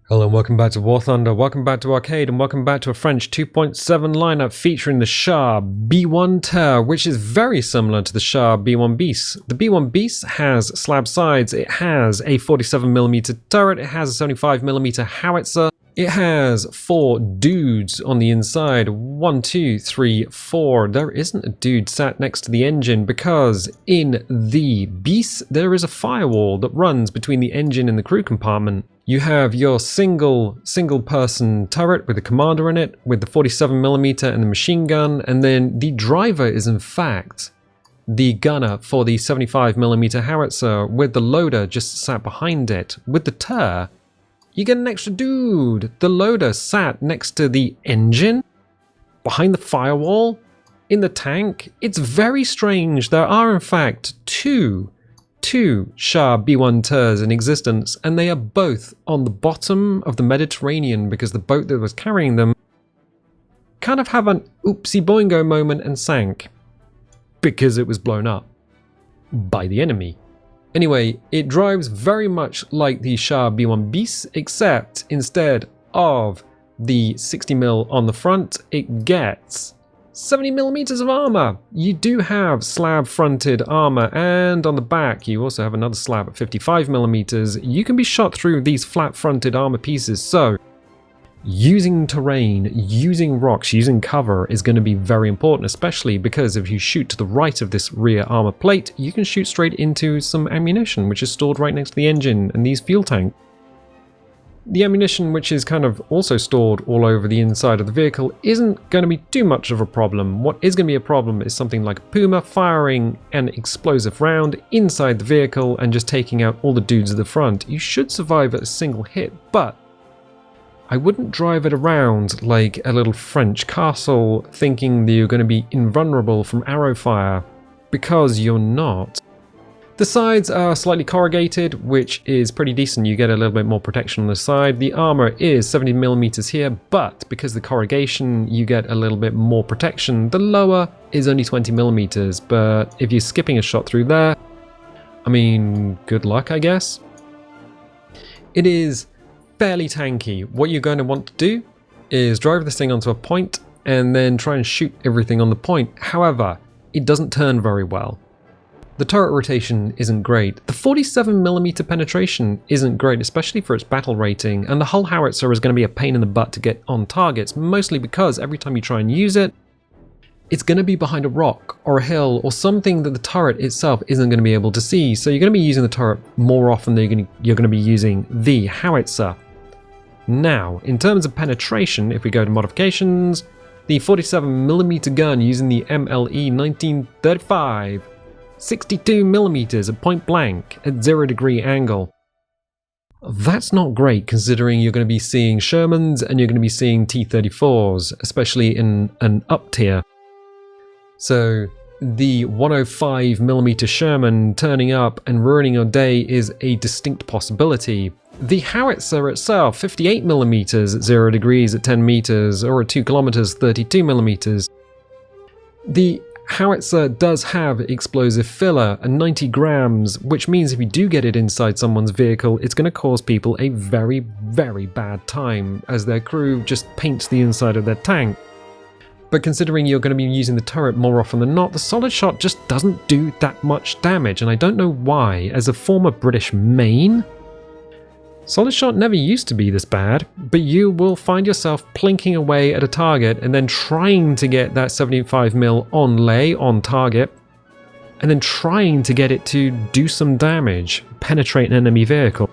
Hello and welcome back to War Thunder, welcome back to Arcade, and welcome back to a French 2.7 lineup featuring the Char B1 Ter, which is very similar to the Char B1 Bis. The B1 Bis has slab sides, it has a 47mm turret, it has a 75mm howitzer, it has 4 dudes on the inside, 1, 2, 3, 4. There isn't a dude sat next to the engine because in the Bis there is a firewall that runs between the engine and the crew compartment. You have your single person turret with a commander in it, with the 47mm and the machine gun, and then the driver is in fact the gunner for the 75mm howitzer, with the loader just sat behind it. With the Ter, you get an extra dude. The loader sat next to the engine, behind the firewall, in the tank. It's very strange. There are in fact two Char B1 Ters in existence, and they are both on the bottom of the Mediterranean because the boat that was carrying them kind of have an oopsie boingo moment and sank because it was blown up by the enemy. Anyway, it drives very much like the Char B1 Bis, except instead of the 60mm on the front, it gets 70mm of armor. You do have slab fronted armor, and on the back you also have another slab at 55mm. You can be shot through these flat fronted armor pieces, so using terrain, using rocks, using cover is going to be very important, especially because if you shoot to the right of this rear armor plate, you can shoot straight into some ammunition which is stored right next to the engine and these fuel tanks. The ammunition, which is kind of also stored all over the inside of the vehicle, isn't going to be too much of a problem. What is going to be a problem is something like a Puma firing an explosive round inside the vehicle and just taking out all the dudes at the front. You should survive at a single hit, but I wouldn't drive it around like a little French castle thinking that you're going to be invulnerable from arrow fire, because you're not. The sides are slightly corrugated, which is pretty decent. You get a little bit more protection on the side. The armor is 70mm here, but because of the corrugation, you get a little bit more protection. The lower is only 20mm, but if you're skipping a shot through there, I mean, good luck, I guess. It is fairly tanky. What you're going to want to do is drive this thing onto a point and then try and shoot everything on the point. However, it doesn't turn very well. The turret rotation isn't great. The 47mm penetration isn't great, especially for its battle rating, and the hull howitzer is going to be a pain in the butt to get on targets, mostly because every time you try and use it, it's going to be behind a rock or a hill or something that the turret itself isn't going to be able to see, so you're going to be using the turret more often than you're going to be using the howitzer. Now, in terms of penetration, if we go to modifications, the 47mm gun using the MLE 1935, 62mm at point blank at 0° angle. That's not great considering you're going to be seeing Shermans and you're going to be seeing T-34s, especially in an up tier. So the 105mm Sherman turning up and ruining your day is a distinct possibility. The howitzer itself, 58mm at 0° at 10 meters, or at 2 kilometers, 32mm. The howitzer does have explosive filler and 90 grams, which means if you do get it inside someone's vehicle, it's going to cause people a very, very bad time as their crew just paints the inside of their tank. But considering you're going to be using the turret more often than not, the solid shot just doesn't do that much damage, and I don't know why. As a former British main, solid shot never used to be this bad, but you will find yourself plinking away at a target and then trying to get that 75mm on lay, on target, and then trying to get it to do some damage, penetrate an enemy vehicle.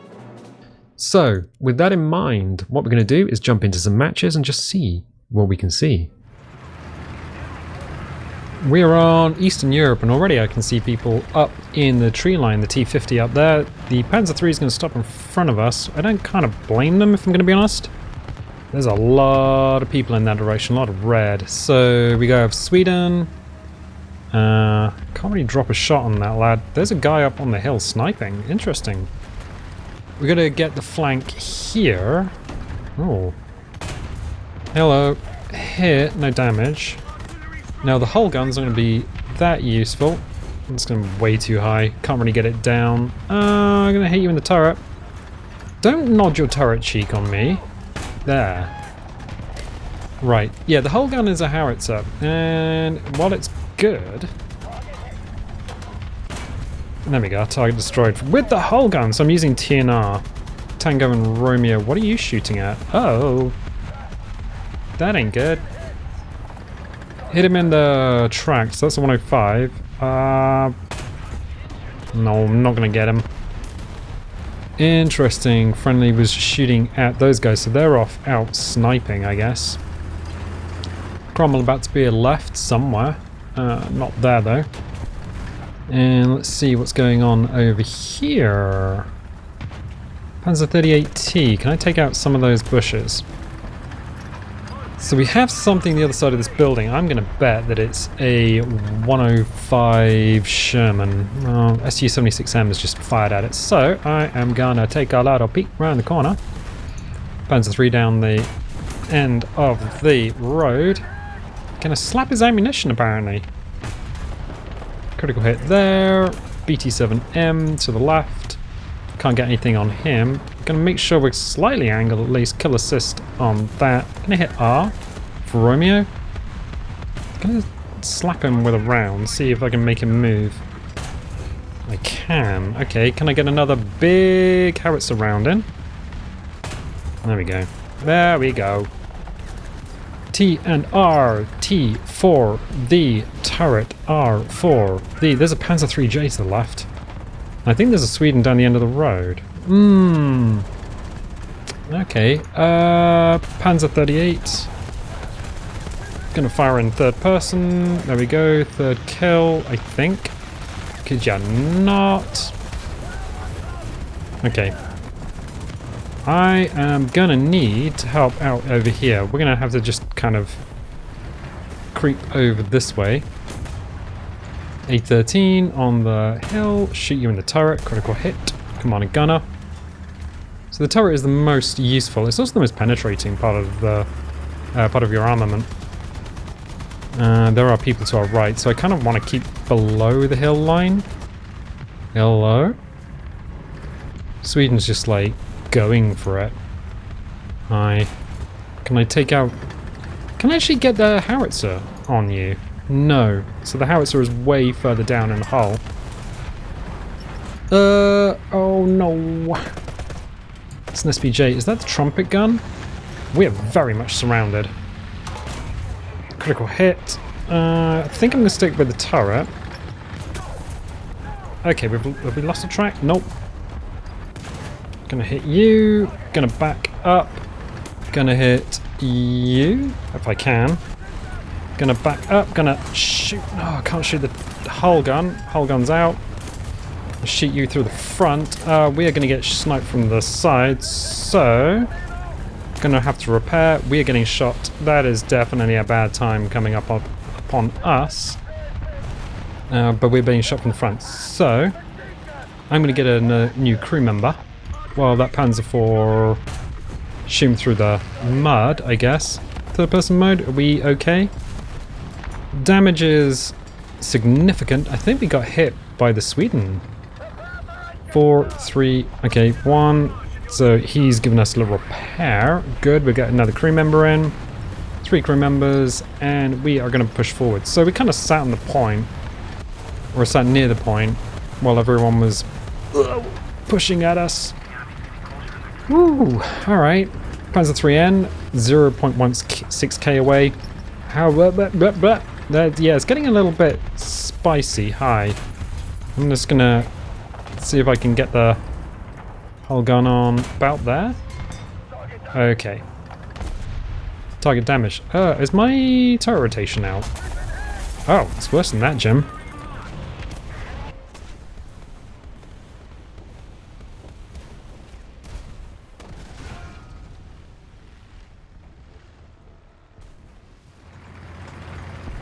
So, with that in mind, what we're going to do is jump into some matches and just see what we can see. We are on Eastern Europe, and already I can see people up in the tree line, the T-50 up there. The Panzer III is going to stop in front of us. I don't kind of blame them, if I'm going to be honest. There's a lot of people in that direction, a lot of red. So we go over Sweden. Can't really drop a shot on that lad. There's a guy up on the hill sniping. Interesting. We're going to get the flank here. Oh. Hello. Hit, no damage. Now the hull guns aren't going to be that useful. It's going to be way too high. Can't really get it down. I'm going to hit you in the turret. Don't nod your turret cheek on me. There. Right. Yeah, the hull gun is a howitzer. And while it's good... There we go. Target destroyed with the hull gun. So I'm using TNR. Tango and Romeo. What are you shooting at? Oh. That ain't good. Hit him in the tracks. That's a 105. No, I'm not going to get him. Interesting. Friendly was shooting at those guys, so they're off out sniping, I guess. Cromwell about to be left somewhere. Not there, though. And let's see what's going on over here. Panzer 38T. Can I take out some of those bushes? So we have something the other side of this building. I'm going to bet that it's a 105 Sherman. Su-76M has just fired at it. So I am going to take a little peek around the corner. Panzer 3 down the end of the road. Gonna slap his ammunition apparently. Critical hit there. BT-7M to the left. Can't get anything on him. Gonna make sure we're slightly angled at least. Kill assist on that. Gonna hit R for Romeo. Gonna slap him with a round. See if I can make him move. I can. Okay, can I get another big howitzer round in? There we go. There we go. T and R. T for the turret. R for the... There's a Panzer 3J to the left. I think there's a Sweden down the end of the road. Okay. Panzer 38. Gonna fire in third person. There we go. Third kill, I think. Could ya not? Okay. I am gonna need to help out over here. We're gonna have to just kind of creep over this way. A13 on the hill, shoot you in the turret, critical hit, command and gunner. So the turret is the most useful. It's also the most penetrating part of the part of your armament. There are people to our right, so I kind of want to keep below the hill line. Hello? Sweden's just like going for it. Hi. Can I take out... Can I actually get the howitzer on you? No. So the howitzer is way further down in the hull. Oh no. It's an SPJ. Is that the trumpet gun? We are very much surrounded. Critical hit. I think I'm going to stick with the turret. Okay, have we lost a track? Nope. Gonna hit you. Gonna back up. Gonna hit you, if I can. Gonna back up. Gonna shoot. No, I can't shoot the hull gun. Hull gun's out. I'll shoot you through the front. We are gonna get sniped from the side, so gonna have to repair. We are getting shot. That is definitely a bad time coming up upon us. But we're being shot from the front, so I'm gonna get a new crew member. Well, that Panzer IV shoot him through the mud, I guess. Third person mode, are we okay? Damage is significant. I think we got hit by the Sweden. 4, 3, okay, 1. So he's given us a little repair. Good, we got another crew member in. 3 crew members, and we are going to push forward. So we kind of sat on the point, or sat near the point, while everyone was pushing at us. Woo! Alright. Panzer 3N, 0.16k away. How... yeah, it's getting a little bit spicy. Hi. I'm just gonna see if I can get the hull gun on about there. Okay. Target damage. Is my turret rotation out? Oh, it's worse than that, Jim.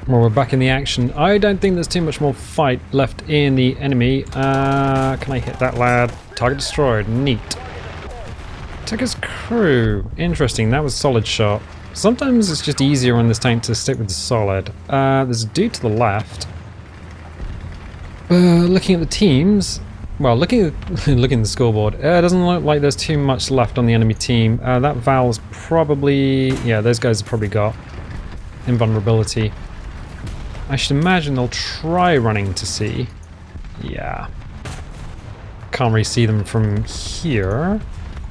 Well, we're back in the action. I don't think there's too much more fight left in the enemy. Can I hit that lad? Target destroyed. Neat. Took his crew. Interesting. That was a solid shot. Sometimes it's just easier on this tank to stick with the solid. There's a dude to the left. Looking at the teams, Well, looking at the scoreboard, it doesn't look like there's too much left on the enemy team. That Val's probably... yeah, those guys have probably got invulnerability. I should imagine they'll try running to sea. Yeah. Can't really see them from here.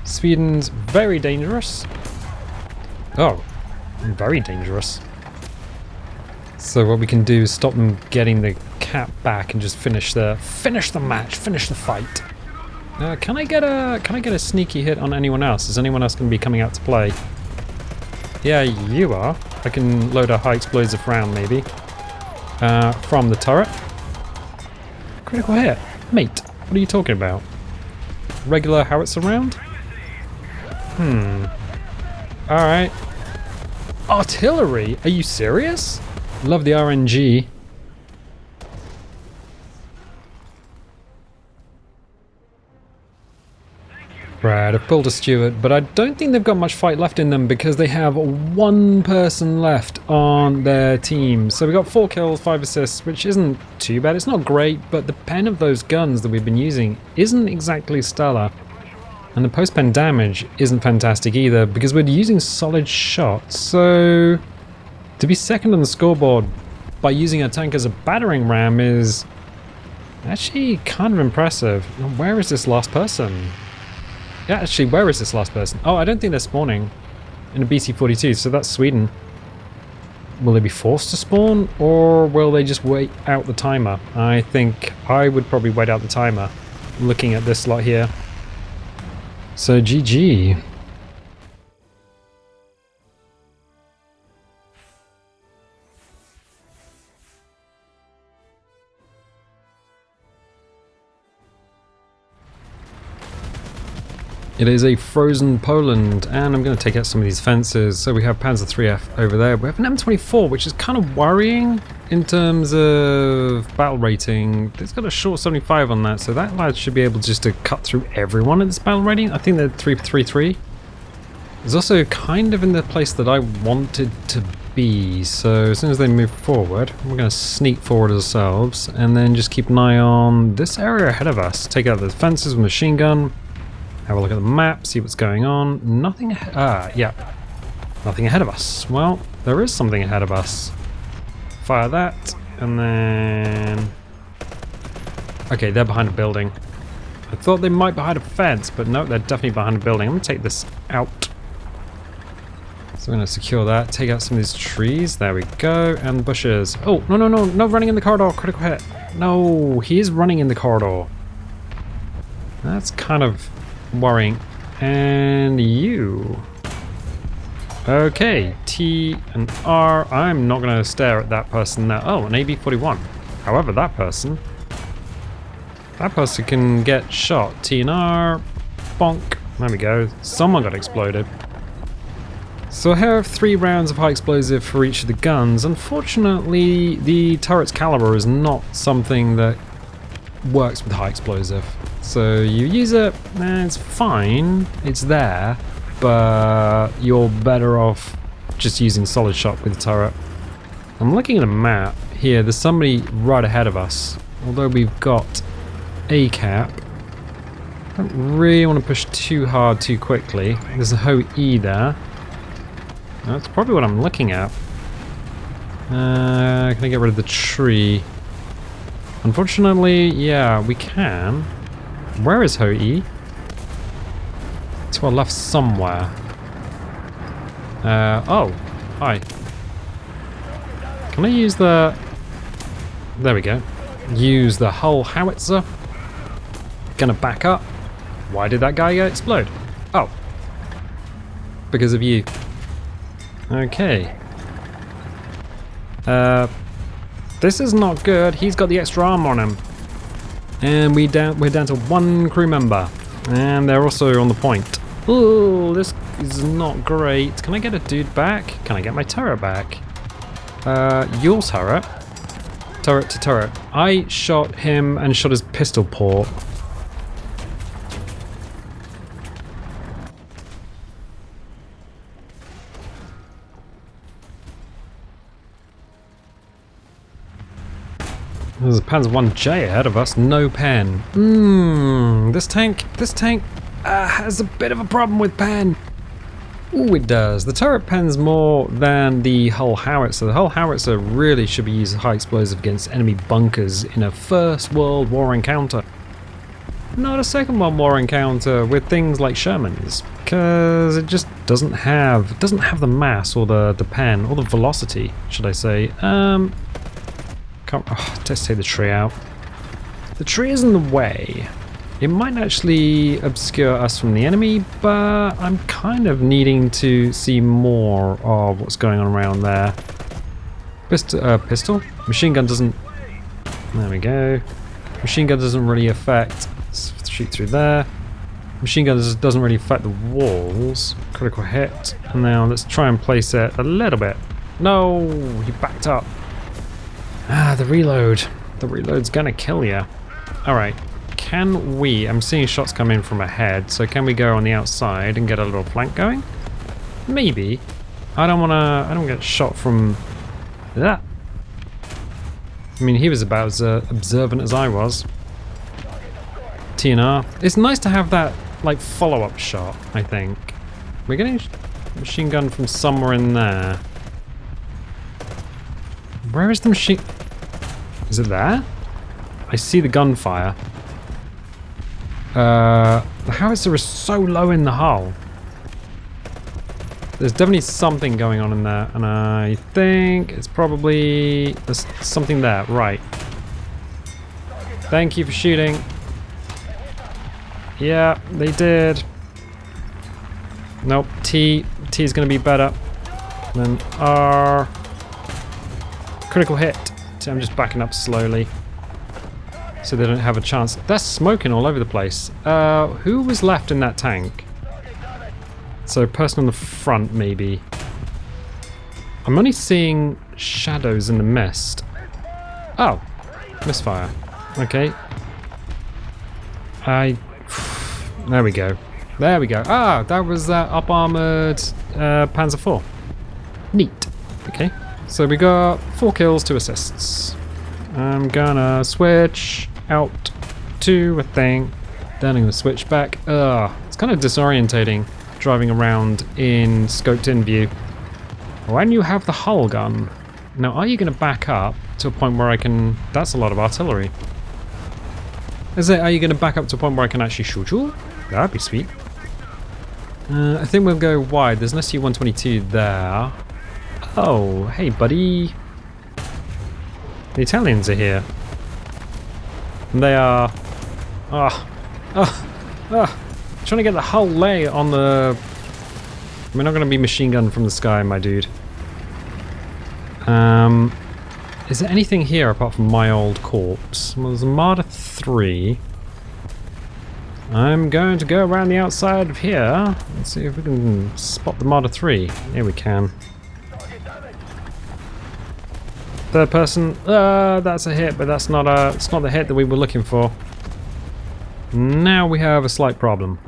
Sweden's very dangerous. Oh, very dangerous. So what we can do is stop them getting the cap back and just finish the match, finish the fight. Can I get a sneaky hit on anyone else? Is anyone else going to be coming out to play? Yeah, you are. I can load a high explosive round maybe. From the turret. Critical hit. Mate, what are you talking about? Regular howitzer round? Alright. Artillery? Are you serious? Love the RNG. Right, I've pulled a Stewart, but I don't think they've got much fight left in them because they have one person left on their team. So we got 4 kills, 5 assists, which isn't too bad. It's not great, but the pen of those guns that we've been using isn't exactly stellar. And the post-pen damage isn't fantastic either because we're using solid shots. So to be second on the scoreboard by using a tank as a battering ram is actually kind of impressive. Where is this last person? Yeah, actually, where is this last person? Oh, I don't think they're spawning in a BC-42, so that's Sweden. Will they be forced to spawn, or will they just wait out the timer? I think I would probably wait out the timer, looking at this lot here. So, GG. It is a frozen Poland, and I'm going to take out some of these fences. So we have Panzer 3F over there. We have an M24, which is kind of worrying in terms of battle rating. It's got a short 75 on that, so that lad should be able just to cut through everyone at this battle rating. I think they're 333. It's also kind of in the place that I wanted to be, so as soon as they move forward, we're going to sneak forward ourselves, and then just keep an eye on this area ahead of us. Take out the fences with machine gun. Have a look at the map, see what's going on. Nothing yeah. Nothing ahead of us. Well, there is something ahead of us. Fire that, and then... okay, they're behind a building. I thought they might be behind a fence, but no, they're definitely behind a building. I'm going to take this out. So I'm going to secure that, take out some of these trees. There we go, and bushes. Oh, no, no, no, no running in the corridor. Critical hit. No, he is running in the corridor. That's kind of worrying. And you. Okay, T and R. I'm not going to stare at that person now. Oh, an AB-41. However, that person can get shot. T and R. Bonk. There we go. Someone got exploded. So I have 3 rounds of high explosive for each of the guns. Unfortunately, the turret's caliber is not something that works with high explosive. So you use it, and it's fine, it's there, but you're better off just using solid shot with the turret. I'm looking at a map here, there's somebody right ahead of us. Although we've got a cap, I don't really want to push too hard too quickly. There's a Ho-E there. That's probably what I'm looking at. Can I get rid of the tree? Unfortunately, yeah, we can. Where is Ho-E? To our left somewhere. Oh, hi. Can I use the... there we go. Use the hull howitzer. Gonna back up. Why did that guy explode? Oh. Because of you. Okay. This is not good. He's got the extra arm on him. And we're down to 1 crew member. And they're also on the point. Ooh, this is not great. Can I get a dude back? Can I get my turret back? Your turret? Turret to turret. I shot him and shot his pistol port. There's a Panzer 1J ahead of us, no pen. This tank has a bit of a problem with pen. Ooh, it does. The turret pens more than the hull howitzer. The hull howitzer really should be used high explosive against enemy bunkers in a First World War encounter. Not a Second World War encounter with things like Shermans, because it just doesn't have the mass or the pen or the velocity, should I say. Let's take the tree out. The tree is in the way. It might actually obscure us from the enemy, but I'm kind of needing to see more of what's going on around there. Pistol? Machine gun doesn't... There we go. Machine gun doesn't really affect... Let's shoot through there. Machine gun doesn't really affect the walls. Critical hit. And now let's try and place it a little bit. No! He backed up. Ah, the reload. The reload's gonna kill you. Alright. Can we... I'm seeing shots come in from ahead, so can we go on the outside and get a little flank going? Maybe. I don't get shot from that. I mean, he was about as observant as I was. TNR. It's nice to have that, like, follow-up shot, I think. We're getting machine gun from somewhere in there. Where is the machine... Is it there? I see the gunfire. The howitzer is so low in the hull. There's definitely something going on in there, and I think it's probably... There's something there, right. Thank you for shooting. Yeah, they did. Nope, T is going to be better than R. Critical hit. I'm just backing up slowly so they don't have a chance. They're smoking all over the place. Who was left in that tank? So person on the front, maybe. I'm only seeing shadows in the mist. Oh, misfire. Okay. There we go. There we go. Ah, that was that up armored Panzer IV. Neat. Okay. So we got 4 kills, 2 assists. I'm gonna switch out to a thing. Then I'm gonna switch back. It's kind of disorientating driving around in scoped in view. When you have the hull gun, now are you gonna back up to a point where I can... That's a lot of artillery. Are you gonna back up to a point where I can actually shoot you? That'd be sweet. I think we'll go wide. There's an SU-122 there. Oh, hey buddy. The Italians are here. And they are... trying to get the whole lay on the... We're not going to be machine gunned from the sky, my dude. Is there anything here apart from my old corpse? Well, there's a Marder 3. I'm going to go around the outside of here. Let's see if we can spot the Marder 3. Here we can. Third person. That's a hit, but that's not it's not the hit that we were looking for. Now we have a slight problem.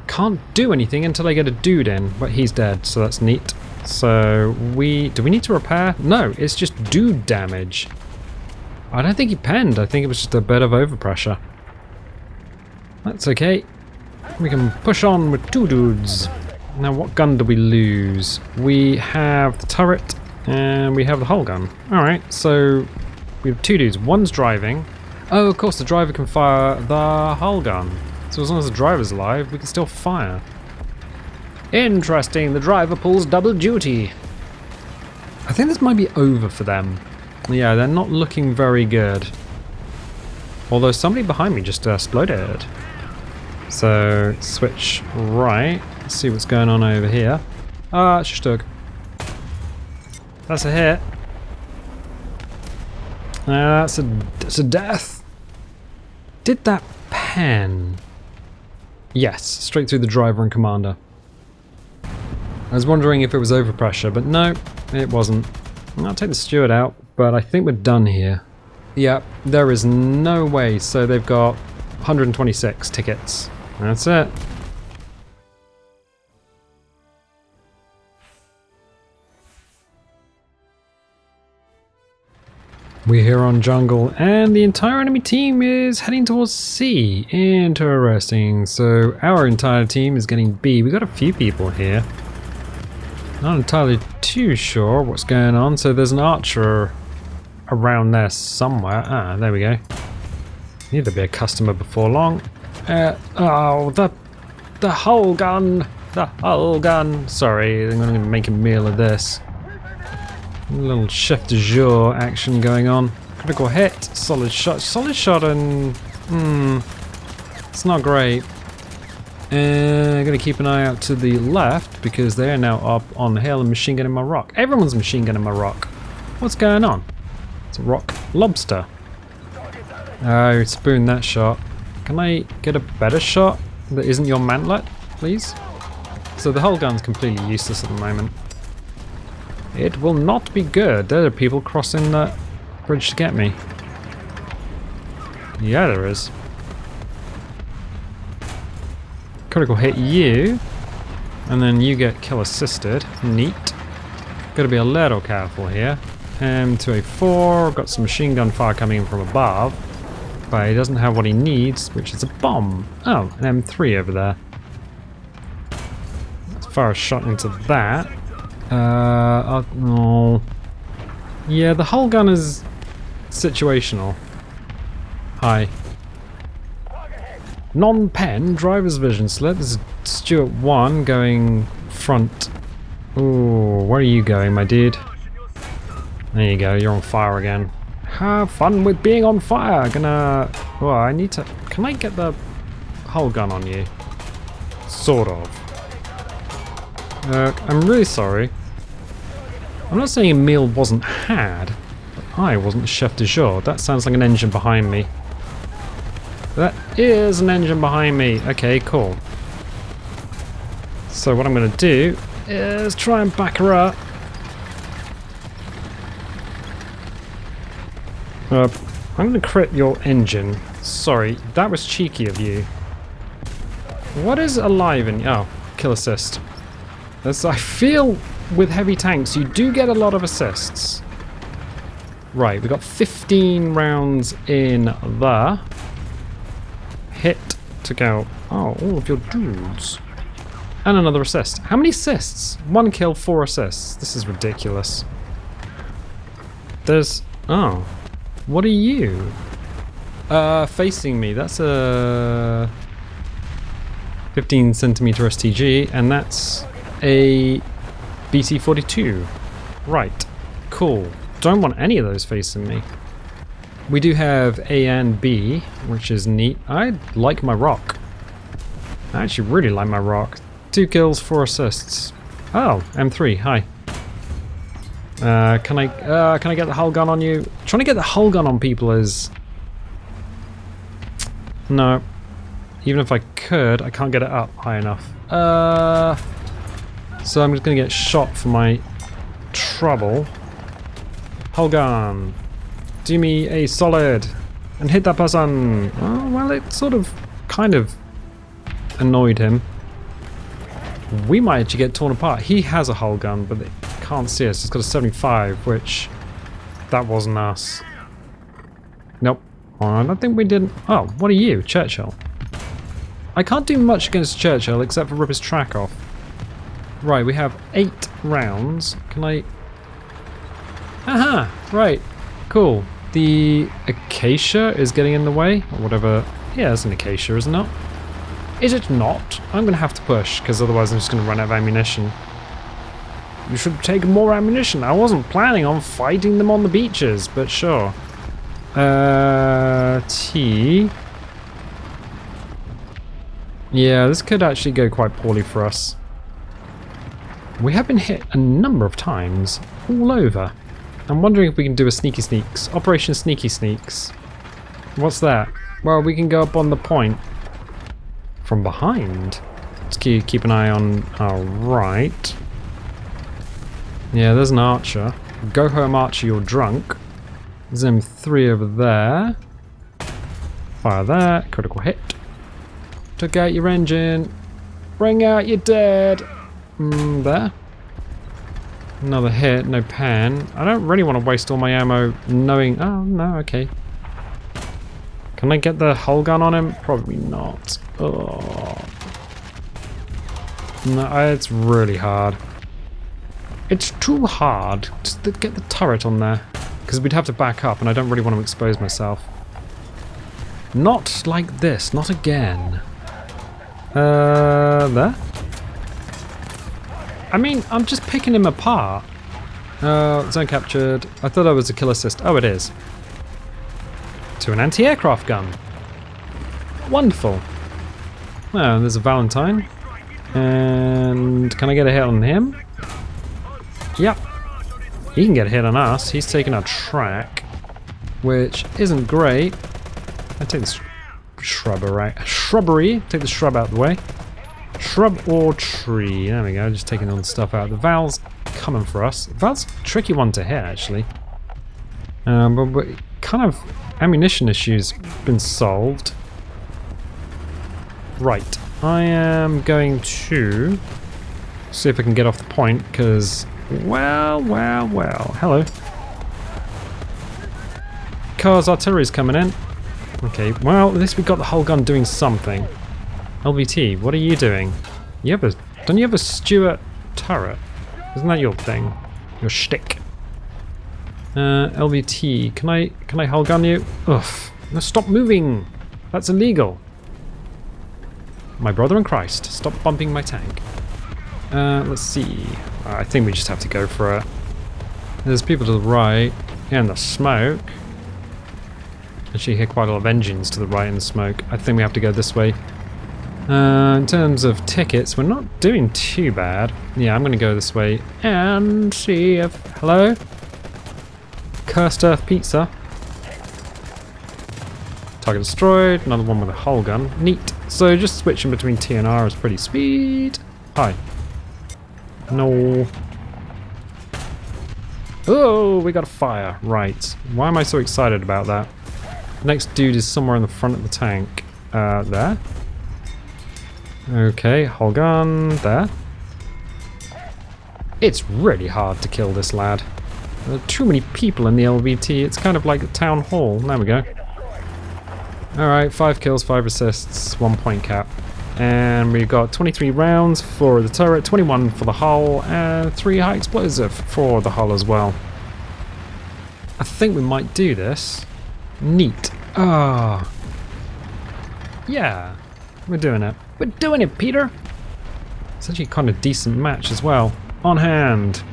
Can't do anything until I get a dude in, but he's dead, so that's neat. So do we need to repair? No, it's just dude damage. I don't think he penned. I think it was just a bit of overpressure. That's okay. We can push on with 2 dudes. Now what gun do we lose? We have the turret and we have the hull gun. Alright, so we have 2 dudes. One's driving. Oh, of course the driver can fire the hull gun. So as long as the driver's alive, we can still fire. Interesting, the driver pulls double duty. I think this might be over for them. Yeah, they're not looking very good. Although somebody behind me just exploded. So, switch right. Let's see what's going on over here. Ah, it's just That's a hit. That's a death. Did that pen? Yes, straight through the driver and commander. I was wondering if it was overpressure, but no, it wasn't. I'll take the steward out, but I think we're done here. Yep, there is no way. So they've got 126 tickets. That's it. We're here on jungle, and the entire enemy team is heading towards C. Interesting. So our entire team is getting B. We got a few people here. Not entirely too sure what's going on. So there's an archer around there somewhere. Ah, there we go. Need to be a customer before long. Oh, the hull gun. The hull gun. Sorry, I'm going to make a meal of this. A little chef de jour action going on. Critical hit, solid shot, and it's not great. I'm gonna keep an eye out to the left because they are now up on the hill and machine gunning my rock. Everyone's machine gunning my rock. What's going on? It's a rock lobster. Oh, spoon that shot. Can I get a better shot that isn't your mantlet, please? So the hull gun's completely useless at the moment. It will not be good. There are people crossing the bridge to get me. Yeah, there is. Critical hit you. And then you get kill assisted. Neat. Gotta be a little careful here. M2A4. Got some machine gun fire coming in from above. But he doesn't have what he needs, which is a bomb. Oh, an M3 over there. Let's fire a shot into that. No. Yeah, the hull gun is situational. Hi. Non-pen driver's vision slip. This is Stuart 1 going front. Ooh, where are you going, my dude? There you go, you're on fire again. Have fun with being on fire. Gonna. Oh, I need to. Can I get the hull gun on you? Sort of. I'm really sorry. I'm not saying a meal wasn't had, but I wasn't chef de jour. That sounds like an engine behind me. That is an engine behind me. Okay, cool. So what I'm going to do is try and back her up. I'm going to crit your engine. Sorry, that was cheeky of you. What is alive in... Oh, kill assist. I feel with heavy tanks you do get a lot of assists. Right, we got 15 rounds in the hit. Took out all of your dudes. And another assist. How many assists? 1 kill, 4 assists. This is ridiculous. There's... Oh. What are you? Facing me. That's a 15 centimeter STG, and that's a BT-42. Right. Cool. Don't want any of those facing me. We do have A and B, which is neat. I like my rock. I actually really like my rock. 2 kills, 4 assists. Oh, M3. Hi. Can I get the hull gun on you? Trying to get the hull gun on people is... No. Even if I could, I can't get it up high enough. So I'm just gonna get shot for my trouble. Hull gun. Do me a solid. And hit that person. Oh, well, it sort of, kind of annoyed him. We might actually get torn apart. He has a hull gun, but they can't see us. It's got a 75, which... That wasn't us. Nope. Oh, I don't think we did... Oh, what are you? Churchill. I can't do much against Churchill except for rip his track off. Right, we have 8 rounds. Can I... Aha! Right. Cool. The acacia is getting in the way, or whatever. Yeah, it's an acacia, isn't it? Is it not? I'm going to have to push, because otherwise I'm just going to run out of ammunition. You should take more ammunition. I wasn't planning on fighting them on the beaches, but sure. T. Yeah, this could actually go quite poorly for us. We have been hit a number of times, all over. I'm wondering if we can do a sneaky sneaks. Operation Sneaky Sneaks. What's that? Well, we can go up on the point. From behind. Let's keep an eye on our right. Yeah, there's an archer. Go home, archer, you're drunk. There's M3 over there. Fire that. Critical hit. Took out your engine. Bring out your dead. There. Another hit, no pan. I don't really want to waste all my ammo knowing... Oh, no, okay. Can I get the hull gun on him? Probably not. Oh. No, it's really hard. It's too hard to get the turret on there. Because we'd have to back up and I don't really want to expose myself. Not like this, not again. There? I mean, I'm just picking him apart. Zone captured. I thought that was a kill assist. Oh, it is. To an anti-aircraft gun. Wonderful. Well, there's a Valentine. And can I get a hit on him? Yep. He can get a hit on us. He's taking our track, which isn't great. I take this shrubbery. Take the shrub out of the way. Shrub or tree. There we go. Just taking all the stuff out. The Val's coming for us. Val's a tricky one to hit, actually. But kind of ammunition issues been solved. Right. I am going to see if I can get off the point, because, well. Hello. Car's artillery's coming in. Okay, well, at least we got the whole gun doing something. LVT, what are you doing? Don't you have a Stuart turret? Isn't that your thing? Your shtick? LVT, can I hull gun you? Ugh, no, stop moving! That's illegal. My brother in Christ, stop bumping my tank. Let's see. I think we just have to go for it. There's people to the right, and the smoke. Actually, hear quite a lot of engines to the right in the smoke. I think we have to go this way. In terms of tickets, we're not doing too bad. Yeah, I'm going to go this way and see if... Hello? Cursed Earth Pizza. Target destroyed. Another one with a hull gun. Neat. So just switching between T and R is pretty speed. Hi. No. Oh, we got a fire. Right. Why am I so excited about that? The next dude is somewhere in the front of the tank. There. Okay, hull gun. There. It's really hard to kill this lad. There are too many people in the LVT. It's kind of like a town hall. There we go. Alright, 5 kills, 5 assists, 1 point cap. And we've got 23 rounds for the turret, 21 for the hull, and 3 high explosive for the hull as well. I think we might do this. Neat. Ah. Yeah, we're doing it. We're doing it, Peter! It's actually kind of decent match as well. On hand.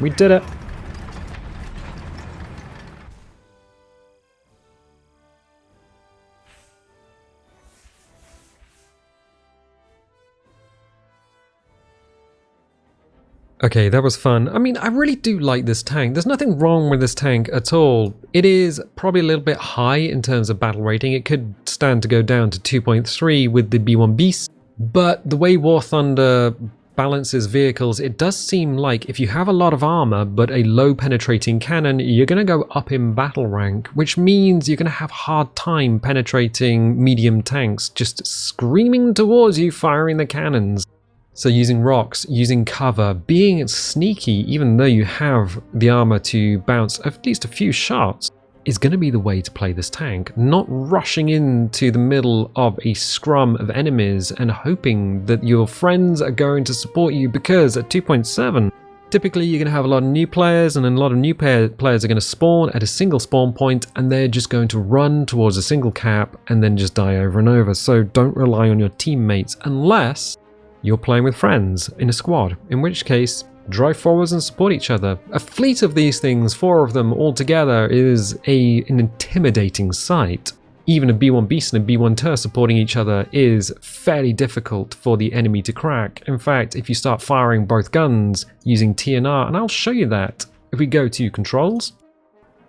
We did it. Okay, that was fun. I mean, I really do like this tank. There's nothing wrong with this tank at all. It is probably a little bit high in terms of battle rating. It could stand to go down to 2.3 with the B1 Bis. But the way War Thunder balances vehicles, it does seem like if you have a lot of armor but a low penetrating cannon, you're going to go up in battle rank, which means you're going to have a hard time penetrating medium tanks just screaming towards you, firing the cannons. So using rocks, using cover, being sneaky even though you have the armor to bounce at least a few shots is going to be the way to play this tank. Not rushing into the middle of a scrum of enemies and hoping that your friends are going to support you, because at 2.7 typically you're going to have a lot of new players, and then a lot of new players are going to spawn at a single spawn point and they're just going to run towards a single cap and then just die over and over. So don't rely on your teammates unless you're playing with friends in a squad, in which case drive forwards and support each other. A fleet of these things, 4 of them all together, is an intimidating sight. Even a B1 Bis and a B1 Ter supporting each other is fairly difficult for the enemy to crack. In fact, if you start firing both guns using TNR, and I'll show you that if we go to controls.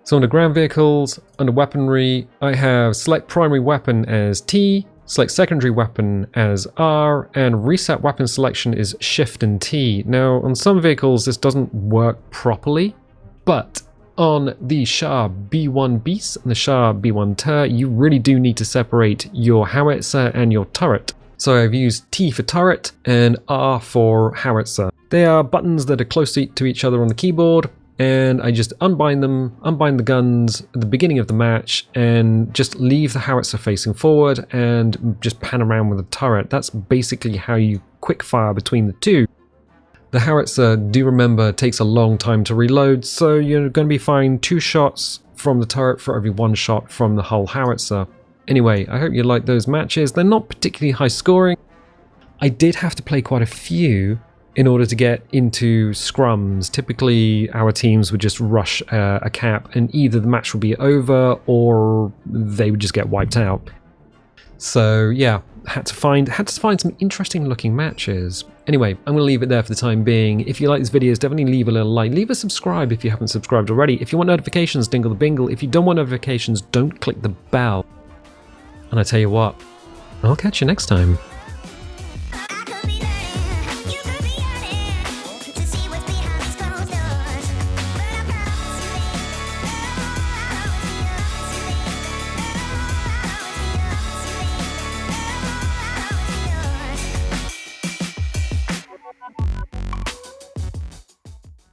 So under ground vehicles, under weaponry, I have select primary weapon as T, select secondary weapon as R, and reset weapon selection is Shift and T. Now, on some vehicles this doesn't work properly, but on the Char B1 Bis and the Char B1 Ter, you really do need to separate your howitzer and your turret. So I've used T for turret and R for howitzer. They are buttons that are close to each other on the keyboard, and I just unbind the guns at the beginning of the match, and just leave the howitzer facing forward and just pan around with the turret. That's basically how you quick fire between the two. The howitzer, do remember, takes a long time to reload, so you're going to be firing 2 shots from the turret for every 1 shot from the whole howitzer. Anyway, I hope you like those matches. They're not particularly high scoring. I did have to play quite a few in order to get into scrums. Typically, our teams would just rush a cap, and either the match would be over or they would just get wiped out. So yeah, had to find some interesting looking matches. Anyway, I'm going to leave it there for the time being. If you like these videos, definitely leave a little like. Leave a subscribe if you haven't subscribed already. If you want notifications, dingle the bingle. If you don't want notifications, don't click the bell. And I tell you what, I'll catch you next time.